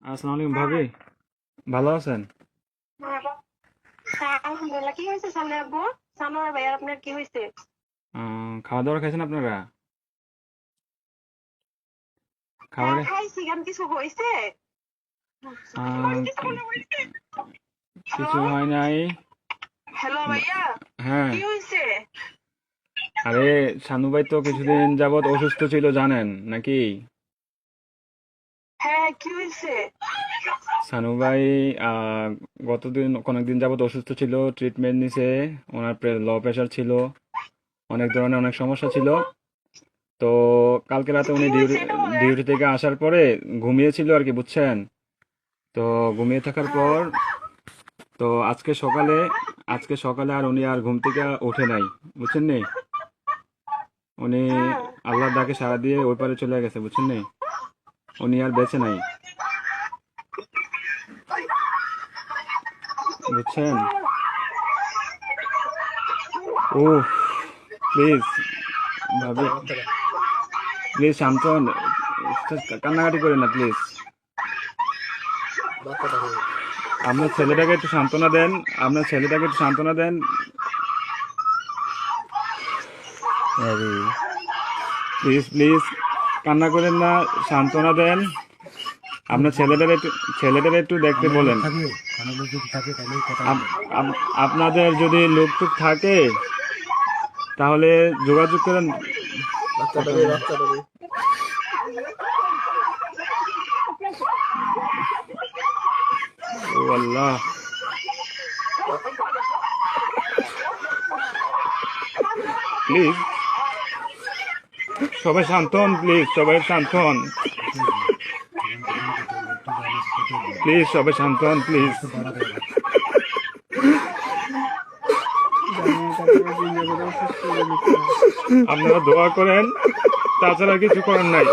আসসালামু আলাইকুম ভাবি, ভালো আছেন? হ্যাঁ, আলহামদুলিল্লাহ। কি হয়েছে সামনে আব্বু? সানোয়ার ভাই, আর আপনার কি হয়েছে? খাওয়া দাওয়া খাইছেন আপনারা? হ্যাঁ, খাবারে খাইছি। কেন, কিছু হয়েছে? আহ, কি- কিছু হ্যালো, হয় নাই। হ্যালো ভাইয়া, হ্যাঁ, কি হয়েছে? আরে শানু ভাই তো কিছুদিন যাবত অসুস্থ ছিল জানেন নাকি? হ্যাঁ, কি হয়েছে? শানু ভাই আহ, কয়েকদিন যাবত অসুস্থ ছিল, ট্রিটমেন্ট নিছে। ওনার লো প্রেশার ছিল, অনেক ধরনের অনেক সমস্যা ছিল। তো কালকে রাতে কি উনি হয়েছে এটা বলেন। ডিউটি থেকে আসার পরে ঘুমিয়েছিল আর কি, বুঝছেন? তো ঘুমিয়ে থাকার হ্যাঁ, পর তো আজকে সকালে আর উনি আর ঘুম থেকে ওঠে নাই, বুঝছেন নি? উনি হ্যাঁ। আল্লাহর ডাকে সাড়া দিয়ে ওই পারে চলে গেছে, বুঝছেন নি? উনি আর বেঁচে নাই, বুঝছেন? ও, প্লিজ ভাবি, প্লিজ শান্ত হন। কান্নাকাটি করেন না প্লিজ। আপনার ছেলেটাকে একটু সান্ত্বনা দেন। আপনার ছেলেটাকে একটু সান্ত্বনা দেন। আরে প্লিজ প্লিজ, কান্না করেন না, সান্ত্বনা দেন। আপনার ছেলেটার একটু দেখতে আমরা লোক বলেন। থাকলে কোনো লোক যদি থাকে তাহলে কথা আপ- বলবেন। আপনাদের যদি লোকটুক থাকে তাহলে যোগাযোগ করেন। কথা বাচ্চাটারে বলেন। বাচ্চাটারে ও আল্লাহ, প্লিজ সবাই শান্ত হন, প্লিজ সবাই শান্ত হন, জীবন জীবন কেটে হলো একটু জানে কেটে হলো প্লিজ সবাই শান্ত হন, প্লিজ। একটু বাড়া দেয় না। আপনারা দোয়া করেন, তাছাড়া কিছু করার নাই।